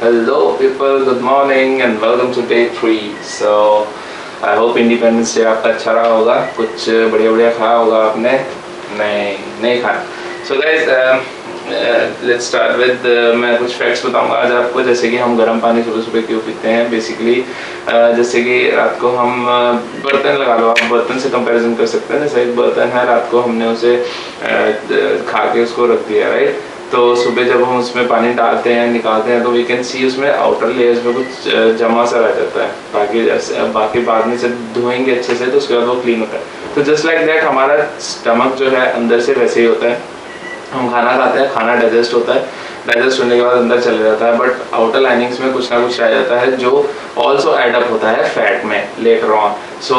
Hello people, good morning and welcome to day 3. So I hope independence day आपका अच्छा रहा होगा, कुछ बढ़िया बढ़िया खाया होगा आपने, नहीं खाया. So guys, let's start with मैं कुछ फैक्ट्स बताऊंगा आज आपको. जैसे कि हम गर्म पानी सुबह सुबह क्यों पीते हैं. बेसिकली जैसे कि रात को हम बर्तन लगा लो, आप बर्तन से कंपैरिजन कर सकते हैं. जैसे एक बर्तन है, रात को हमने उसे खा के उसको रख दिया, राइट. तो सुबह जब हम उसमें पानी डालते हैं, निकालते हैं, तो वी कैन सी उसमें आउटर लेयर्स में कुछ जमा सा रह जाता है. बाकी बाद में जब धोएंगे अच्छे से तो उसके बाद वो क्लीन होता है. तो जस्ट लाइक दैट हमारा स्टमक जो है अंदर से वैसे ही होता है. हम खाना खाते हैं, खाना डाइजेस्ट होता है, डाइजेस्ट होने के बाद अंदर चले जाता है, बट आउटर लाइनिंग्स में कुछ ना कुछ रह जाता है जो ऑल्सो एडअप होता है फैट में लेटर ऑन. सो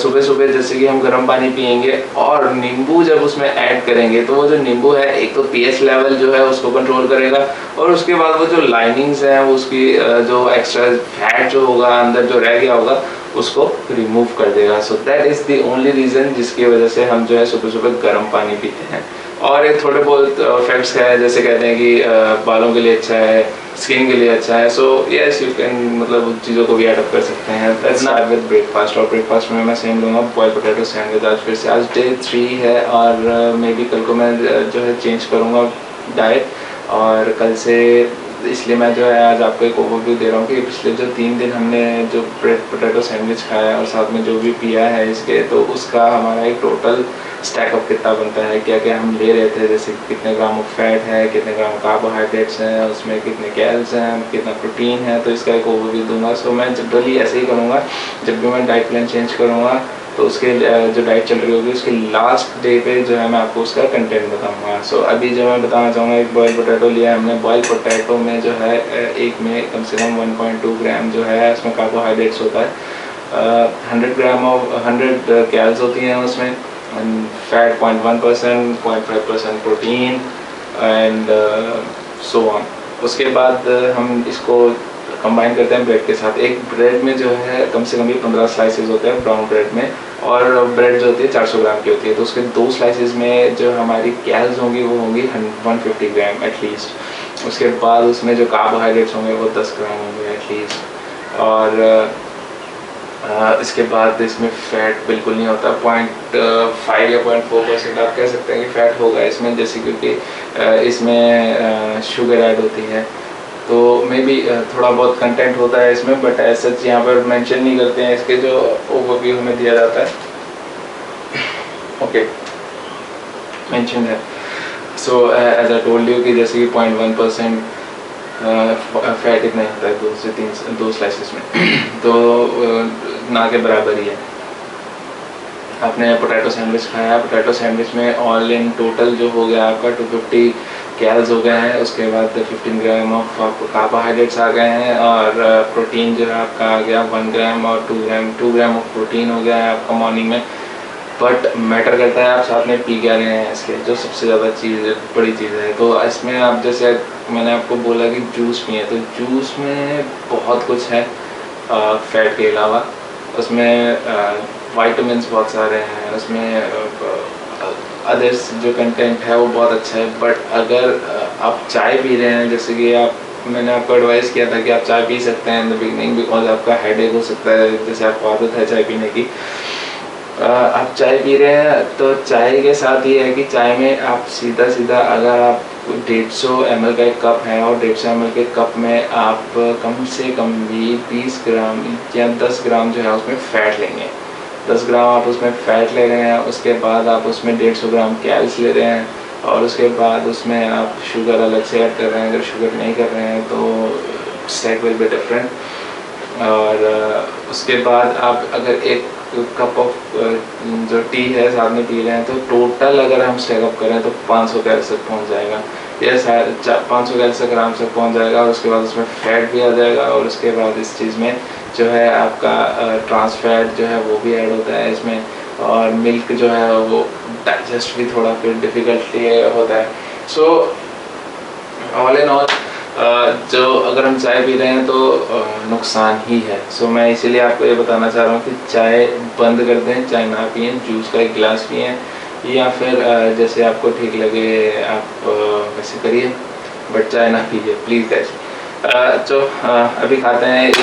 सुबह सुबह जैसे कि हम गर्म पानी पियेंगे और नींबू जब उसमें ऐड करेंगे तो वो जो नींबू है एक तो पीएच लेवल जो है उसको कंट्रोल करेगा, और उसके बाद वो जो लाइनिंग्स हैं उसकी जो एक्स्ट्रा फैट जो होगा अंदर जो रह गया होगा उसको रिमूव कर देगा. So that is the only reason जिसकी वजह से हम जो है सुबह सुबह गर्म पानी पीते हैं. और एक थोड़े बहुत फैक्ट्स है, जैसे कहते हैं कि बालों के लिए अच्छा है, स्किन के लिए अच्छा है. सो यस यू कैन मतलब उन चीज़ों को भी एडअप कर सकते हैं. Let's start with breakfast. और ब्रेकफास्ट में मैं सेम लूँगा बॉयल पोटैटो सैंडविच. आज फिर से आज डे 3 है और मे बी कल को मैं जो है चेंज करूँगा डाइट. और कल से इसलिए मैं जो है आज आपको एक ओवरव्यू दे रहा हूँ कि पिछले जो 3 दिन हमने जो ब्रेड पोटैटो सैंडविच खाया और साथ में जो भी पिया है इसके, तो उसका हमारा एक टोटल स्टैकअप कितना बनता है, क्या क्या हम ले रहे थे, जैसे कितने ग्राम ऑफ फैट है, कितने ग्राम कार्बोहाइड्रेट्स हैं, उसमें कितने कैल्स हैं, कितना प्रोटीन है, तो इसका एक ओवरव्यू दूंगा. सो मैं जनरली ऐसे ही करूँगा जब भी मैं डाइट प्लान चेंज करूँगा, तो उसके जो डाइट चल रही होगी उसके लास्ट डे पे जो है मैं आपको उसका कंटेंट बताऊंगा. सो अभी जो मैं बताना चाहूँगा, एक बॉयल पोटैटो लिया है हमने. बॉयल पोटैटो में जो है एक में कम से कम 1.2 ग्राम जो है उसमें कार्बोहाइड्रेट्स होता है, 100 ग्राम ऑफ 100 कैल्स होती हैं उसमें, fat 0.1%, 0.5% protein and so on. उसके बाद हम इसको कंबाइन करते हैं ब्रेड के साथ. एक ब्रेड में जो है कम से कम भी 15 स्लाइसेस होते हैं ब्राउन ब्रेड में, और ब्रेड जो होती है 400 ग्राम की होती है, तो उसके 2 स्लाइसेस में जो हमारी कैल्स होंगी वो होंगी 150 ग्राम एटलीस्ट. उसके बाद उसमें जो कार्बोहाइड्रेट्स होंगे वो 10 ग्राम होंगे एटलीस्ट. और इसके बाद इसमें फ़ैट बिल्कुल नहीं होता. 0.5 या 0.4% आप कह सकते हैं कि फ़ैट होगा इसमें, जैसे क्योंकि इसमें शुगर ऐड होती है, तो मे बी थोड़ा बहुत कंटेंट होता है इसमें, बट ऐसा यहाँ पर मेंशन नहीं करते हैं. इसके जो ओवरव्यू हमें दिया जाता है ओके मेंशन है. So as I told you कि जैसे कि 0.1% फैट इतना होता है 2 से 2 स्लाइसेस में तो ना के बराबर ही है. आपने पोटैटो सैंडविच खाया, पोटैटो सैंडविच में ऑल इन टोटल जो हो गया आपका 250 कैल्स हो गए हैं. उसके बाद 15 ग्राम ऑफ कार्बोहाइड्रेट्स आ गए हैं, और प्रोटीन जो है आपका आ गया 1 ग्राम और 2 ग्राम ऑफ प्रोटीन हो गया है आपका मॉर्निंग में. बट मैटर करता है आप साथ में पी क्या रहे हैं, इसके जो सबसे ज़्यादा चीज़ बड़ी चीज़ है. तो इसमें आप जैसे मैंने आपको बोला कि जूस पिए, तो जूस में बहुत कुछ है फैट के अलावा. उसमें वाइटामिन्स बहुत सारे हैं, उसमें अदर्स जो कंटेंट है वो बहुत अच्छा है. बट अगर आप चाय पी रहे हैं, जैसे कि मैंने आपको एडवाइस किया था कि आप चाय पी सकते हैं इन द बिगनिंग, बिकॉज आपका हेडेक हो सकता है, जैसे आपको आदत है चाय पीने की. आप चाय पी रहे हैं तो चाय के साथ ये है कि चाय में आप सीधा अगर आप 150 ml का एक कप है और 150 ml के कप में आप कम से कम भी 20 ग्राम या 10 ग्राम जो है उसमें फ़ैट लेंगे. 10 ग्राम आप उसमें फ़ैट ले रहे हैं, उसके बाद आप उसमें 150 ग्राम कैल्स ले रहे हैं, और उसके बाद उसमें आप शुगर अलग से ऐड कर रहे हैं. अगर शुगर नहीं कर रहे हैं तो स्टेक विल बी डिफरेंट. और उसके बाद आप अगर एक कप ऑफ जो टी है साथ में पी रहे हैं, तो टोटल अगर हम स्टेकअप करें तो 500 कैलोरी तक पहुंच जाएगा. ये 500 कैलोरी तक आराम से पहुंच जाएगा. और उसके बाद उसमें फैट भी आ जाएगा, और उसके बाद इस चीज़ में जो है आपका ट्रांस फैट जो है वो भी ऐड होता है इसमें. और मिल्क जो है वो डाइजेस्ट भी थोड़ा फिर डिफ़िकल्टी होता है. सो ऑल इन ऑल जो अगर हम चाय पी रहे हैं तो नुकसान ही है. सो मैं इसीलिए आपको ये बताना चाह रहा हूँ कि चाय बंद कर दें, चाय ना पिएं, जूस का एक गिलास पिएं, या फिर जैसे आपको ठीक लगे आप वैसे करिए, बट चाय ना पीजिए प्लीज़ गाइस. तो अभी खाते हैं एक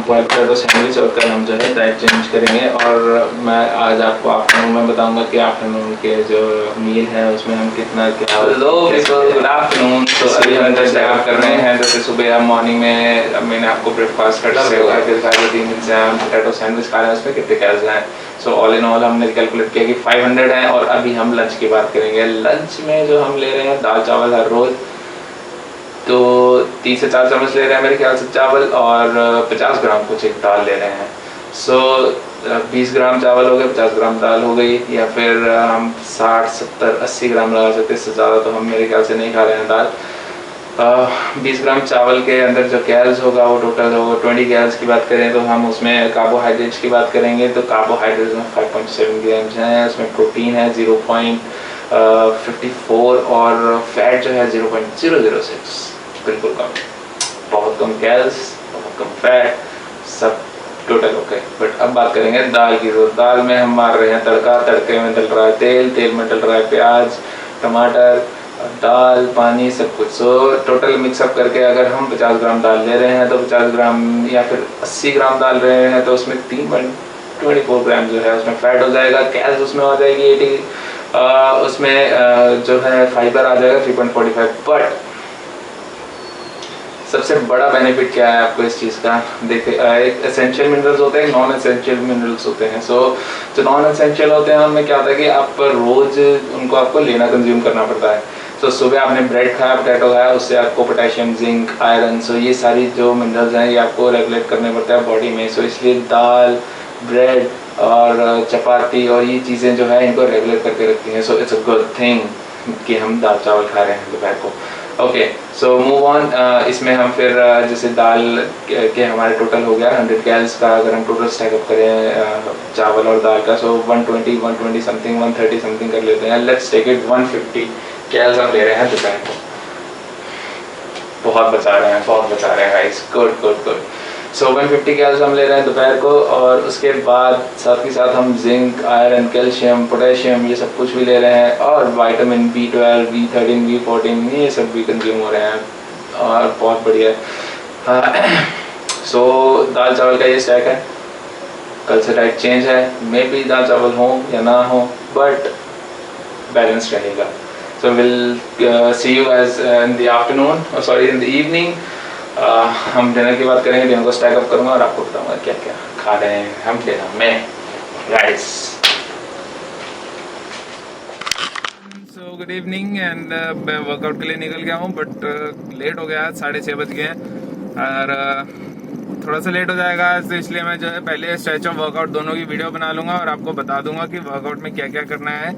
बॉयल पोटैटो सैंडविच और कल हम जो है डाइट चेंज करेंगे। और मैं आज आपको आफ्टरनून में बताऊंगा कि आफ्टरनून के जो मील है उसमें हम कितना क्या। Hello people, good afternoon. तो अभी हम तैयार कर रहे हैं। जैसे सुबह हम मॉर्निंग में मैंने आपको ब्रेकफास्ट कर दिया, फिर 3 दिन से हम पोटैटो सैंडविच खा रहे हैं, उसमें कितने कैलोरीज हैं। सो ऑल इन ऑल हमने कैलकुलेट किया कि 500 है। और अभी हम लंच की बात करेंगे। लंच में जो हम ले रहे हैं दाल चावल हर रोज़, तो 3 से 4 चम्मच ले रहे हैं मेरे ख्याल से चावल, और 50 ग्राम कुछ एक दाल ले रहे हैं। सो 20 ग्राम चावल हो गए, 50 ग्राम दाल हो गई, या फिर हम 60, 70, 80 ग्राम लगा सकते हैं। इससे ज़्यादा तो हम मेरे ख्याल से नहीं खा रहे हैं दाल। 20 ग्राम चावल के अंदर जो कैल्स होगा वो टोटल होगा 20 कैल्स की बात करें तो हम उसमें कार्बोहाइड्रेट्स की बात करेंगे तो कार्बोहाइड्रेट्स में 5.7 ग्राम्स हैं, उसमें प्रोटीन है 0.54 और फैट जो है 0.006। बिल्कुल कम, बहुत कम कैल्स, बहुत कम फैट, सब टोटल ओके। बट अब बात करेंगे दाल की। तो दाल में हम मार रहे हैं तड़का, तड़के में डल रहा है तेल, तेल में डल रहा है प्याज, टमाटर, दाल, पानी, सब कुछ। सो टोटल मिक्सअप करके अगर हम 50 ग्राम दाल ले रहे हैं तो 50 ग्राम या फिर 80 ग्राम दाल रहे हैं तो उसमें 3.24 ग्राम जो है उसमें फैट हो जाएगा। कैल्स उसमें हो जाएगी 80, उसमें जो है फाइबर आ जाएगा 3.45। बट सबसे बड़ा बेनिफिट क्या है आपको इस चीज़ का, देखिए एक एसेंशियल मिनरल्स होते हैं, नॉन एसेंशियल मिनरल्स होते हैं। सो जो नॉन एसेंशियल होते हैं उनमें क्या होता है कि आप रोज़ उनको आपको लेना, कंज्यूम करना पड़ता है। तो सुबह आपने ब्रेड खाया, पोटैटो खाया, उससे आपको पोटेशियम, जिंक, आयरन, सो ये सारी जो मिनरल्स हैं ये आपको रेगुलेट करने पड़ते हैं बॉडी में। सो इसलिए दाल, ब्रेड और चपाती और ये चीज़ें जो है इनको रेगुलेट करके रखती हैं। So it's a good thing कि हम दाल चावल खा रहे हैं दोपहर को। Okay, so move on. इसमें हम फिर जैसे दाल के हमारे टोटल हो गया 100 कैल्स का। अगर हम टोटल स्टैकअप करें चावल और दाल का, सो 120 समथिंग, 130 समथिंग कर लेते हैं। लेट्स टेक इट 150 कैल्स हम ले रहे हैं दोपहर को। बहुत बचा रहे हैं, बहुत बचा रहे हैं गाइस, गुड गुड गुड। सो 150 कैल्स हम ले रहे हैं दोपहर को, और उसके बाद साथ ही साथ हम जिंक, आयरन, कैल्शियम, पोटेशियम ये सब कुछ भी ले रहे हैं, और विटामिन B12, B13, B14 ये सब भी कंज्यूम हो रहे हैं, और बहुत बढ़िया है। सो दाल चावल का ये स्टैक है। कल से डाइट चेंज है, मे बी दाल चावल हो या ना हो, बट बैलेंस रहेगा। So we'll see you guys in the afternoon, sorry in the evening. हम डिनर की बात करेंगे, डिनर को स्टैक अप करूँगा और आपको बताऊँगा क्या क्या खा रहे हैं हम डिनर में guys. So good evening and मैं वर्कआउट के लिए निकल गया हूँ, बट लेट हो गया, 6:30 बज गए हैं और थोड़ा सा लेट हो जाएगा आज, तो इसलिए मैं जो है पहले स्ट्रेच और वर्कआउट दोनों की वीडियो बना लूँगा और आपको बता दूंगा कि वर्कआउट में क्या क्या करना है,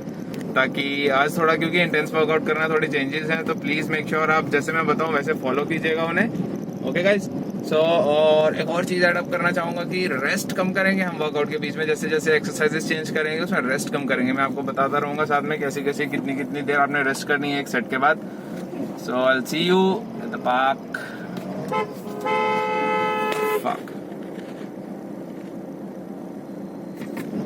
ताकि आज थोड़ा, क्योंकि इंटेंस वर्कआउट करना थोड़ी चेंजेस हैं, तो प्लीज़ मेक श्योर आप जैसे मैं बताऊं वैसे फॉलो कीजिएगा उन्हें। Okay guys. सो और एक और चीज़ एडअप करना चाहूँगा कि रेस्ट कम करेंगे हम वर्कआउट के बीच में, जैसे जैसे एक्सरसाइजेस चेंज करेंगे उसमें रेस्ट कम करेंगे। मैं आपको बताता रहूँगा साथ में कैसी कैसी कितनी कितनी देर आपने रेस्ट करनी है एक सेट के बाद। So I will see you at the park.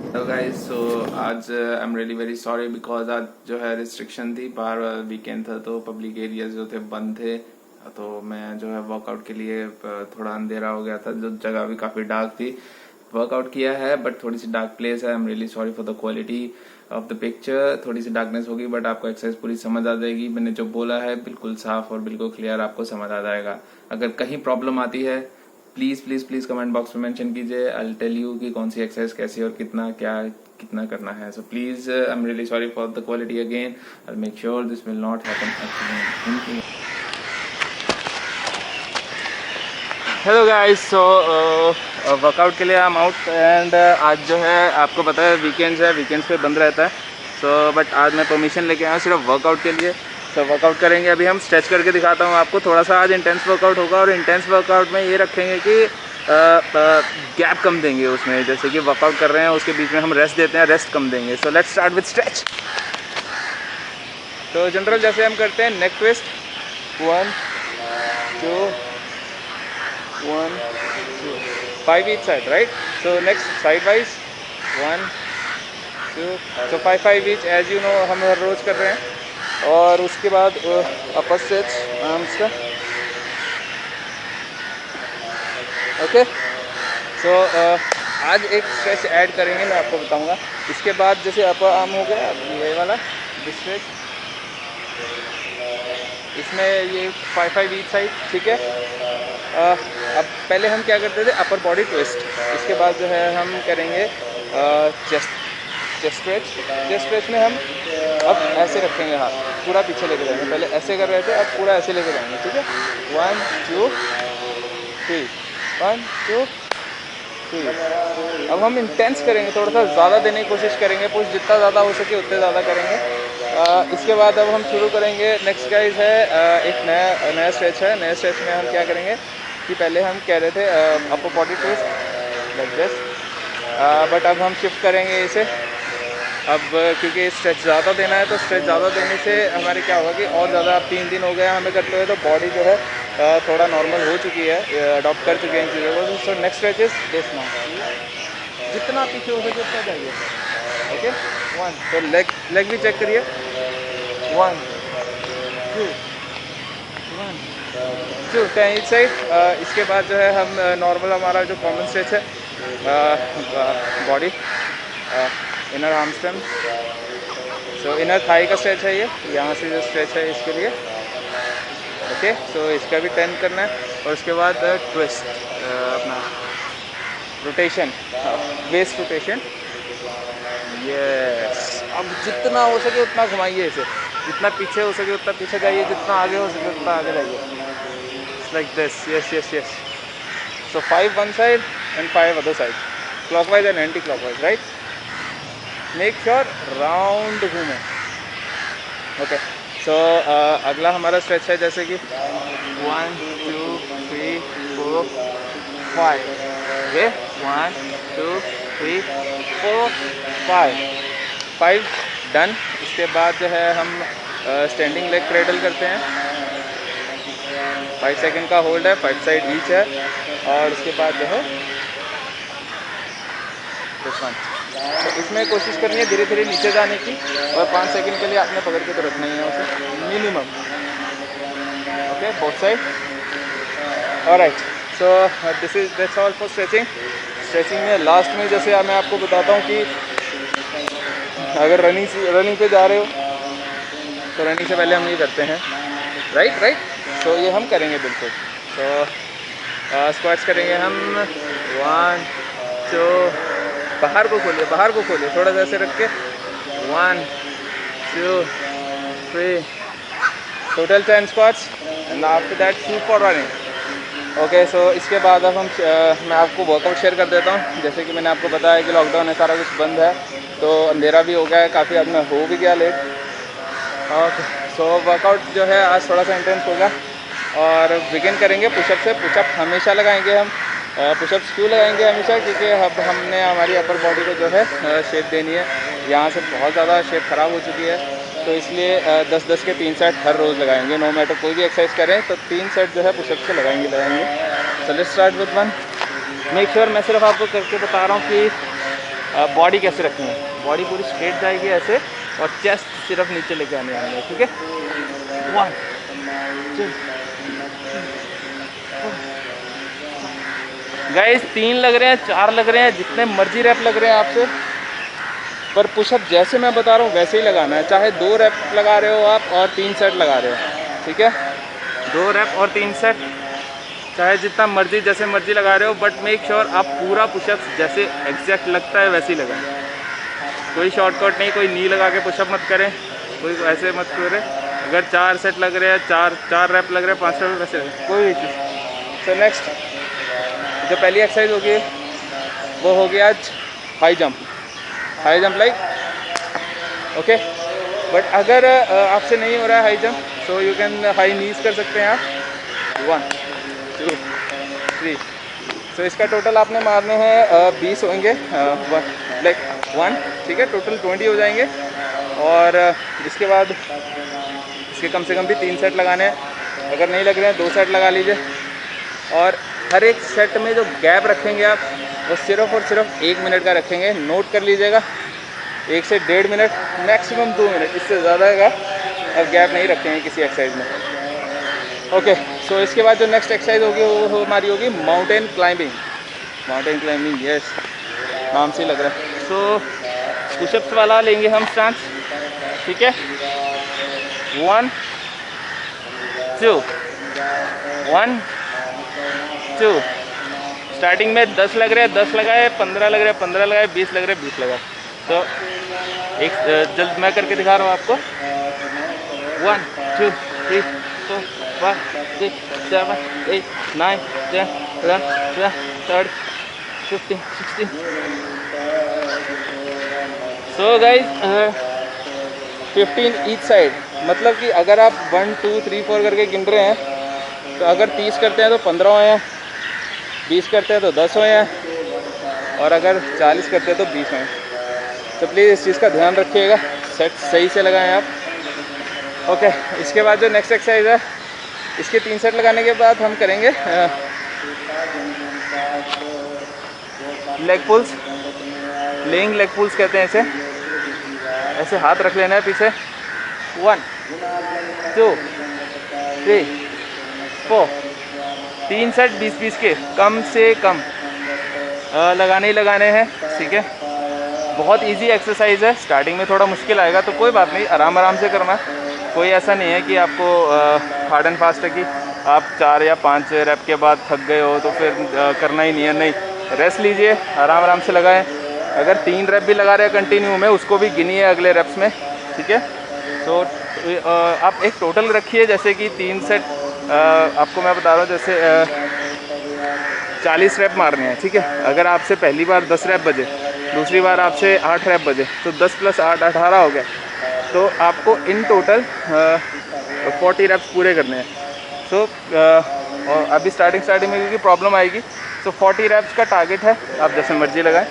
Hello guys, so आज I am really very sorry because आज जो है रिस्ट्रिक्शन थी, बाहर वीकेंड था तो पब्लिक एरियाज जो थे बंद थे, तो मैं जो है वर्कआउट के लिए थोड़ा अंधेरा हो गया था, जो जगह भी काफ़ी डार्क थी। वर्कआउट किया है बट थोड़ी सी डार्क प्लेस है। आई am really sorry for the quality of the picture, थोड़ी सी डार्कनेस होगी बट आपको एक्सरसाइज पूरी समझ आ जाएगी। मैंने जो बोला है बिल्कुल साफ और बिल्कुल क्लियर आपको समझ आ जाएगा। अगर कहीं प्रॉब्लम आती है please please please comment box में मेंशन कीजिए। आई विल टेल यू कि कौन सी एक्सरसाइज कैसी और कितना क्या कितना करना है। So please I am really sorry for the quality again. I make sure this will not happen. Hello guys, so workout के लिए आई एम आउट एंड आज जो है आपको पता है वीकेंड्स है, वीकेंड्स पे बंद रहता है। सो बट आज मैं परमिशन लेके आया हूँ सिर्फ वर्कआउट के लिए। तो वर्कआउट करेंगे अभी हम, स्ट्रेच करके दिखाता हूँ आपको। थोड़ा सा आज इंटेंस वर्कआउट होगा और इंटेंस वर्कआउट में ये रखेंगे कि गैप कम देंगे उसमें, जैसे कि वर्कआउट कर रहे हैं उसके बीच में हम रेस्ट देते हैं, रेस्ट कम देंगे। So let's start with stretch. तो जनरल जैसे हम करते हैं नेक twist, 1 2 1 2 5 each side, right? So next side wise 1 2, so 5 each as you know हम हर रोज कर रहे हैं। और उसके बाद अपर स्ट्रेच आर्म्स का ओके। सो आज एक स्ट्रेच ऐड करेंगे, मैं आपको बताऊंगा। इसके बाद जैसे अपर आर्म हो गया, ये वाला स्ट्रेच, इसमें ये 5-5 ईच साइड, ठीक है। अब पहले हम क्या करते थे, अपर बॉडी ट्विस्ट। इसके बाद जो है हम करेंगे चेस्ट स्ट्रेच में हम अब ऐसे रखेंगे, हाथ पूरा पीछे लेके जाएंगे। पहले ऐसे कर रहे थे, अब पूरा ऐसे लेके जाएंगे, ठीक है। 1 2 3, 1 2 3। अब हम इंटेंस करेंगे, थोड़ा सा ज़्यादा देने की कोशिश करेंगे, पुश जितना ज़्यादा हो सके उतने ज़्यादा करेंगे। इसके बाद अब हम शुरू करेंगे। नेक्स्ट गाइस है एक नया स्ट्रेच है। नया स्ट्रेच में हम क्या करेंगे कि पहले हम कह रहे थे upper body twist like this, but अब हम शिफ्ट करेंगे इसे। अब क्योंकि स्ट्रेच ज़्यादा देना है, तो स्ट्रेच ज़्यादा देने से हमारे क्या होगा कि और ज़्यादा 3 दिन हो गए हमें करते हुए, तो बॉडी जो है थोड़ा नॉर्मल हो चुकी है, अडॉप्ट कर चुके हैं इन चीज़ों को। So next stretch is this now, जितना पीछे हो सके उतना जाइए। ओके 1, तो लेग भी चेक करिए। 1 2 1 2 10 ईच साइड। इसके बाद जो है हम नॉर्मल हमारा जो कॉमन स्ट्रेच है, body inner arm strength, so inner thigh का स्ट्रेच है ये, यहाँ से जो स्ट्रेच है इसके लिए। ओके, सो इसका भी 10 करना है। और उसके बाद ट्विस्ट, अपना रोटेशन, वेस्ट रोटेशन। यस, अब जितना हो सके उतना घुमाइए इसे, जितना पीछे हो सके उतना पीछे जाइए, जितना आगे हो सके उतना आगे जाइए, like this. Yes yes yes. So 5 one side and 5 other side, clockwise and anti clockwise, right. Make sure round घूमें। ओके, सो अगला हमारा स्ट्रेच है जैसे कि 1 2 3 4 5। Okay 1 2 3 4 5 done. इसके बाद जो है हम स्टैंडिंग लेग क्रेडल करते हैं। 5 सेकंड का होल्ड है, 5 साइड ईच है। और उसके बाद जो है दिस वन। तो इसमें कोशिश करनी है धीरे धीरे नीचे जाने की, और 5 सेकंड के लिए आपने पकड़ के तो रखना ही है उसे minimum. Okay, both side. Alright, so that's all for stretching. Stretching में लास्ट में जैसे मैं आपको बताता हूँ कि अगर रनिंग पे जा रहे हो तो रनिंग से पहले हम ये करते हैं, राइट। तो ये हम करेंगे बिल्कुल। तो स्क्वाट्स करेंगे हम 1 2, बाहर को खोलिए थोड़ा सा ऐसे रख के। 1 2 3, total 10 squats and after that shoot for running. Okay, so इसके बाद अब हम मैं आपको वर्कआउट शेयर कर देता हूँ। जैसे कि मैंने आपको बताया कि लॉकडाउन है, सारा कुछ बंद है, तो अंधेरा भी हो गया है काफ़ी, अब मैं हो भी गया लेट। ओके, सो वर्कआउट जो है आज थोड़ा सा इंटेंस होगा, और बिगिन करेंगे पुशअप से। पुशअप हमेशा लगाएंगे हम। पुशअप्स क्यों लगाएंगे हमेशा, क्योंकि अब हमने हमारी अपर बॉडी को जो है शेप देनी है। यहाँ से बहुत ज़्यादा शेप ख़राब हो चुकी है, तो इसलिए 10-10 के 3 सेट हर रोज़ लगाएंगे। नो मैटर कोई भी एक्सरसाइज करें तो 3 सेट जो है पुशअप से लगाएंगे। So let's start with 1। Make sure, मैं सिर्फ आपको करके बता रहा हूँ कि बॉडी कैसे रखनी है। बॉडी पूरी स्ट्रेट जाएगी ऐसे, और चेस्ट सिर्फ नीचे लेके आने वाले हैं, ठीक है। 1 2 गाइस, 3 लग रहे हैं, 4 लग रहे हैं, जितने मर्जी रैप लग रहे हैं आपसे, पर पुशअप जैसे मैं बता रहा हूँ वैसे ही लगाना है। चाहे 2 रैप लगा रहे हो आप और 3 सेट लगा रहे हो, ठीक है। 2 रैप और 3 सेट, चाहे जितना मर्जी जैसे मर्जी लगा रहे हो, बट मेक श्योर आप पूरा पुशअप जैसे एग्जैक्ट लगता है वैसे ही लगाएं। कोई शॉर्टकट नहीं, कोई नी लगा के पुशअप मत करें, कोई ऐसे मत करें। अगर 4 सेट लग रहे हैं, 4 रैप लग रहे हैं, 5 रैप वैसे कोई भी चीज़। सो नेक्स्ट जो पहली एक्सरसाइज होगी वो होगी आज high jump like. Okay, but अगर आपसे नहीं हो रहा है high jump, so you can high नीज कर सकते हैं आप। 1 2 3। सो इसका टोटल आपने मारने हैं 20 होंगे, लाइक 1, ठीक है। टोटल 20 हो जाएंगे, और इसके बाद इसके कम से कम भी 3 सेट लगाने हैं। अगर नहीं लग रहे हैं 2 सेट लगा लीजिए, और हर एक सेट में जो गैप रखेंगे आप वो सिर्फ और सिर्फ 1 मिनट का रखेंगे। नोट कर लीजिएगा, 1 से 1.5 मिनट, मैक्सिमम 2 मिनट, इससे ज़्यादा का अब गैप नहीं रखेंगे किसी एक्सरसाइज में। ओके, सो इसके बाद जो नेक्स्ट एक्सरसाइज होगी वो हमारी होगी mountain climbing. Mountain climbing, yes, नाम से लग रहा है। सो पुशअप्स वाला लेंगे हम स्टांस, ठीक है। 1 2 1 2। स्टार्टिंग में 10 लग रहे हैं, 10 लगाए, 15 लग रहे हैं, 15 लगाए, 20 लग रहे हैं, 20 लगाए। तो एक जल्द मैं करके दिखा रहा हूँ आपको। 1 2 3 4 5 6 7 8 9 10 11 12 13 15 16। सो गाइज 15 ईच साइड, मतलब कि अगर आप 1 2 3 4 करके गिन रहे हैं, तो अगर 30 करते हैं तो 15 हुए हैं, 20 करते हैं तो 10 हुए हैं, और अगर 40 करते हैं तो 20 हुए हैं। तो प्लीज़ इस चीज़ का ध्यान रखिएगा, सेट सही से लगाएं आप। ओके, इसके बाद जो नेक्स्ट एक्सरसाइज है, इसके 3 सेट लगाने के बाद हम करेंगे leg pulls. Laying leg pulls कहते हैं इसे। ऐसे हाथ रख लेना है पीछे। 1 2 3 4। 3 सेट 20-20 के कम से कम लगाने ही लगाने हैं, ठीक है। बहुत इजी एक्सरसाइज है, स्टार्टिंग में थोड़ा मुश्किल आएगा तो कोई बात नहीं, आराम आराम से करना। कोई ऐसा नहीं है कि आपको हार्ड एंड फास्ट है कि आप 4 या 5 रैप के बाद थक गए हो तो फिर करना ही नहीं है। नहीं, रेस्ट लीजिए, आराम आराम से लगाएं। अगर 3 रैप भी लगा रहे हैं कंटिन्यू में, उसको भी गिनिए अगले रैप्स में, ठीक है। तो आप एक टोटल रखिए, जैसे कि 3 सेट आपको मैं बता रहा हूँ, जैसे 40 रैप मारने हैं, ठीक है। अगर आपसे पहली बार 10 रैप बजे, दूसरी बार आपसे 8 रैप बजे, तो 10 + 8 18 हो गया। तो आपको इन टोटल 40 रैप्स पूरे करने हैं। सो और अभी स्टार्टिंग में क्योंकि प्रॉब्लम आएगी, तो 40 रैप्स का टारगेट है, आप जैसे मर्जी लगाएं।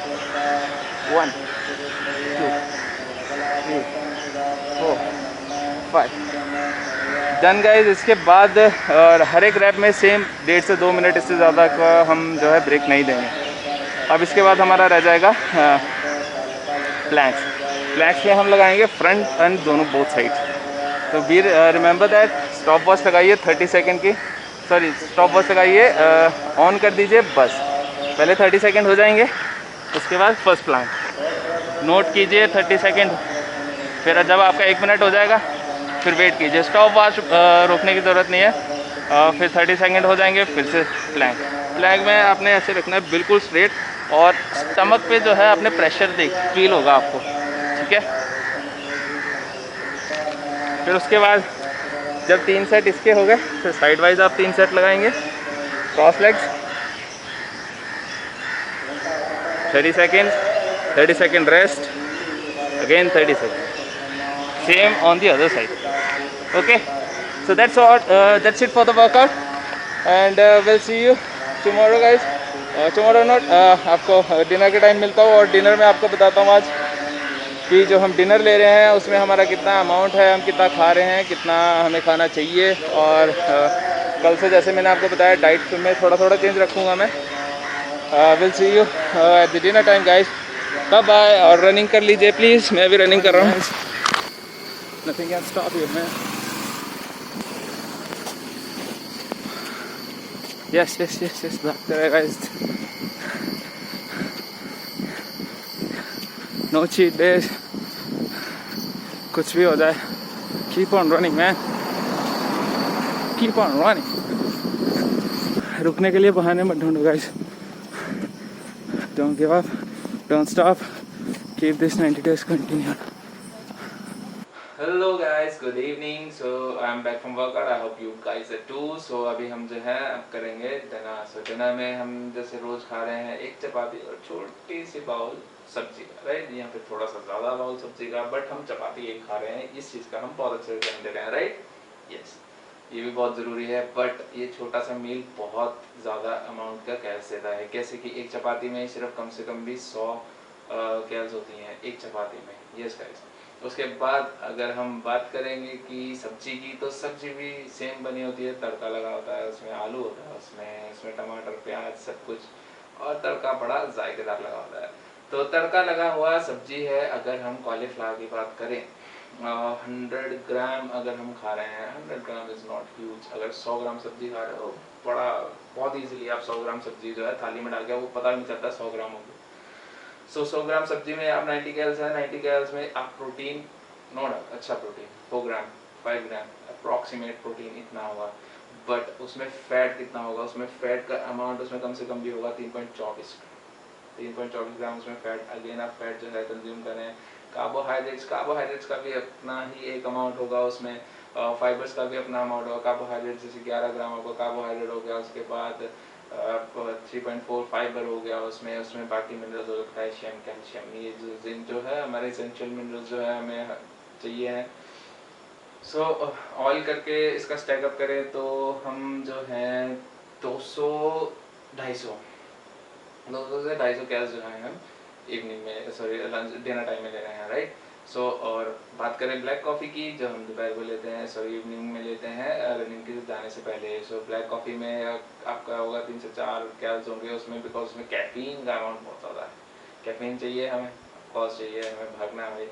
1 2 3 4 5 डन गाइज। इसके बाद और हर एक रैप में सेम 1.5 से 2 मिनट, इससे ज़्यादा का हम जो है ब्रेक नहीं देंगे। अब इसके बाद हमारा रह जाएगा प्लैंक्स। प्लैंक्स में हम लगाएंगे फ्रंट एंड दोनों, बोथ साइड। तो be remember that, stop watch लगाइए 30 सेकेंड की, सॉरी स्टॉप वॉच लगाइए, ऑन कर दीजिए बस। पहले 30 सेकेंड हो जाएंगे, उसके बाद फर्स्ट प्लैंक नोट कीजिए 30 सेकेंड। फिर जब आपका 1 मिनट हो जाएगा, फिर वेट कीजिए, स्टॉप वॉच रोकने की ज़रूरत नहीं है। फिर 30 सेकेंड हो जाएंगे, फिर से प्लैंक। प्लैंक में आपने ऐसे रखना है बिल्कुल स्ट्रेट, और स्टमक पे जो है आपने प्रेशर फील होगा आपको, ठीक है। फिर उसके बाद जब 3 सेट इसके हो गए, फिर साइड वाइज आप 3 सेट लगाएंगे। Cross legs 30 second, 30 second rest, again 30 second, same on the other side. Okay, so that's all. That's it for the workout, and we'll see you tomorrow, guys. Tomorrow not, आपको dinner के time मिलता हूँ, और dinner में आपको बताता हूँ आज कि जो हम डिनर ले रहे हैं उसमें हमारा कितना अमाउंट है, हम कितना खा रहे हैं, कितना हमें खाना चाहिए। और कल से जैसे मैंने आपको बताया, डाइट में थोड़ा थोड़ा चेंज रखूँगा मैं। Will see you at the dinner time guys, bye bye. और रनिंग कर लीजिए प्लीज़, मैं भी रनिंग कर रहा हूँ। Nothing can stop you, man. Yes, back there, guys. No cheat days. कुछ भी हो जाए, keep on running, man. Keep on running. रुकने के लिए बहाने मत ढूंढो, guys. Don't give up. Don't stop. Keep this 90 days continued. Hello guys, good evening. So I am back from workout, I hope you guys are too. So अभी हम जो है अब करेंगे डिनर। सो डिनर में हम जैसे रोज खा रहे हैं, एक चपाती और छोटी सी बाउल सब्जी का, राइट। यहाँ पे थोड़ा सा ज़्यादा बाउल सब्जी का, बट हम चपाती एक खा रहे हैं, इस चीज़ का हम बहुत अच्छे से ध्यान दे रहे हैं, राइट। यस, ये भी बहुत ज़रूरी है, बट ये छोटा सा मील बहुत ज़्यादा अमाउंट का कैल्स देता है। कैसे कि एक चपाती में सिर्फ कम से कम भी 100 कैल्स होती हैं एक चपाती में। Yes guys. उसके बाद अगर हम बात करेंगे कि सब्जी की, तो सब्जी भी सेम बनी होती है, तड़का लगा होता है, उसमें आलू होता है, उसमें टमाटर, प्याज, सब कुछ, और तड़का बड़ा जायकेदार लगा होता है। तो तड़का लगा हुआ सब्जी है। अगर हम कॉलीफ्लावर की बात करें, 100 ग्राम अगर हम खा रहे हैं, 100 ग्राम इज़ नॉट ह्यूज। अगर 100 ग्राम सब्जी खा रहे हो, बड़ा बहुत इजीली आप 100 ग्राम सब्जी जो है थाली में डाल के, वो पता नहीं चलता 100 ग्राम होगी। सो 100 ग्राम सब्जी में आप 90 कैलोरीज है, 90 कैलोरीज में आप प्रोटीन, नॉट अच्छा प्रोटीन 4 ग्राम 5 ग्राम अप्रॉक्सीमेट प्रोटीन इतना होगा। बट उसमें फैट कितना होगा, उसमें फैट का अमाउंट उसमें कम से कम भी होगा 3.24 ग्राम उसमें फैट। अगेन आप फैट जो है कंज्यूम करें। कार्बोहाइड्रेट्स का भी अपना ही एक अमाउंट होगा उसमें, फाइबर्स का भी अपना अमाउंट होगा। कार्बोहाइड्रेट जैसे 11 ग्राम होगा कार्बोहाइड्रेट हो गया, उसके बाद 3.4 फाइबर हो गया उसमें बाकी मिनरल्स हो गए, पोटेशियम, कैल्शियम, ये जो जिंक जो है हमारे एसेंशियल मिनरल्स जो है हमें चाहिए हैं। सो ऑयल करके इसका स्टैकअप करें तो हम जो हैं 200 250 से 250 कैलोरीज जो है हम इवनिंग में, सॉरी लंच डिनर टाइम में ले रहे हैं, राइट। सो और बात करें ब्लैक कॉफ़ी की, जो हम दोपहर को लेते हैं, सॉरी इवनिंग में लेते हैं रनिंग के जाने से पहले। सो ब्लैक कॉफ़ी में आपका होगा 3 से 4 कैलोरीज होंगे उसमें, बिकॉज उसमें कैफीन का अमाउंट बहुत ज़्यादा है। कैफीन चाहिए हमें, ऑफकोर्स चाहिए हमें, भागना है भाई।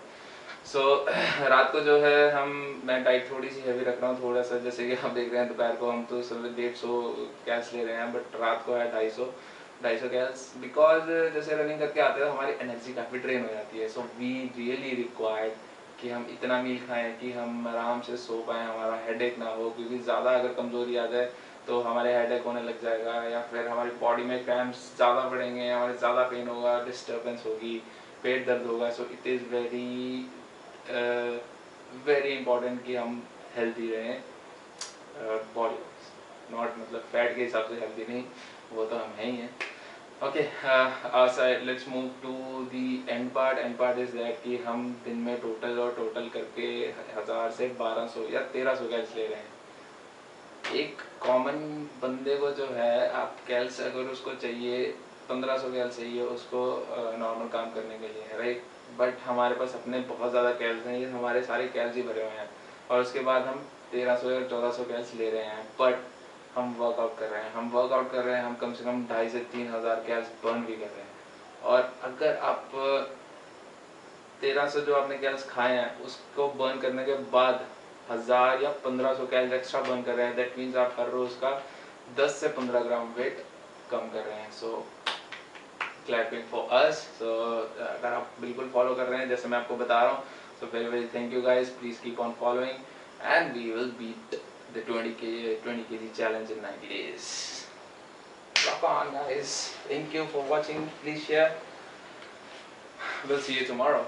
सो रात को जो है मैं डाइट थोड़ी सी हैवी रख रहा हूँ, थोड़ा सा, जैसे कि आप देख रहे हैं दोपहर को हम तो सब 150 कैल्स ले रहे हैं, बट रात को है 250 कैल्स, बिकॉज जैसे रनिंग करके आते हैं हमारी एनर्जी काफ़ी ड्रेन हो जाती है। सो वी रियली रिक्वायर्ड कि हम इतना मील खाएं कि हम आराम से सो पाएँ, हमारा हेडेक ना हो, क्योंकि ज़्यादा अगर कमज़ोरी आ जाए तो हमारे हेडेक होने लग जाएगा, या फिर हमारी बॉडी में क्रैम्प्स ज़्यादा बढ़ेंगे, हमारे ज़्यादा पेन होगा, डिस्टर्बेंस होगी, पेट दर्द होगा। So it is very important कि हम हेल्दी रहें बॉडी, नॉट मतलब फैट के हिसाब से हेल्दी नहीं, वो तो हम हैं ही हैं। Okay, let's move to the end part is that कि हम दिन में टोटल करके 1000 से 1200 या 1300 कैल्स ले रहे हैं। एक कॉमन बंदे को जो है आप कैल्स अगर उसको चाहिए 1500 कैल्स चाहिए उसको नॉर्मल काम करने के लिए, राइट। बट हमारे पास अपने बहुत ज़्यादा कैल्स हैं, ये हमारे सारे कैल्स ही भरे हुए हैं, और उसके बाद हम 1300 या 1400 कैल्स ले रहे हैं। बट हम वर्कआउट कर रहे हैं, हम कम से कम 2500 से 3000 कैल्स बर्न भी कर रहे हैं। और अगर आप 1300 जो आपने कैल्स खाए हैं उसको बर्न करने के बाद 1000 या 1500 कैल्स एक्स्ट्रा बर्न कर रहे हैं, दैट मीन्स आप हर रोज का 10 से 15 ग्राम वेट कम कर रहे हैं। सो क्लैपिंग फॉर अस। सो अगर आप बिल्कुल फॉलो कर रहे हैं जैसे मैं आपको बता रहा हूँ, so very thank you guys, please keep on following and we will beat the 20 kg challenge in 90 days. Rock on guys, thank you for watching, please share, we'll see you tomorrow.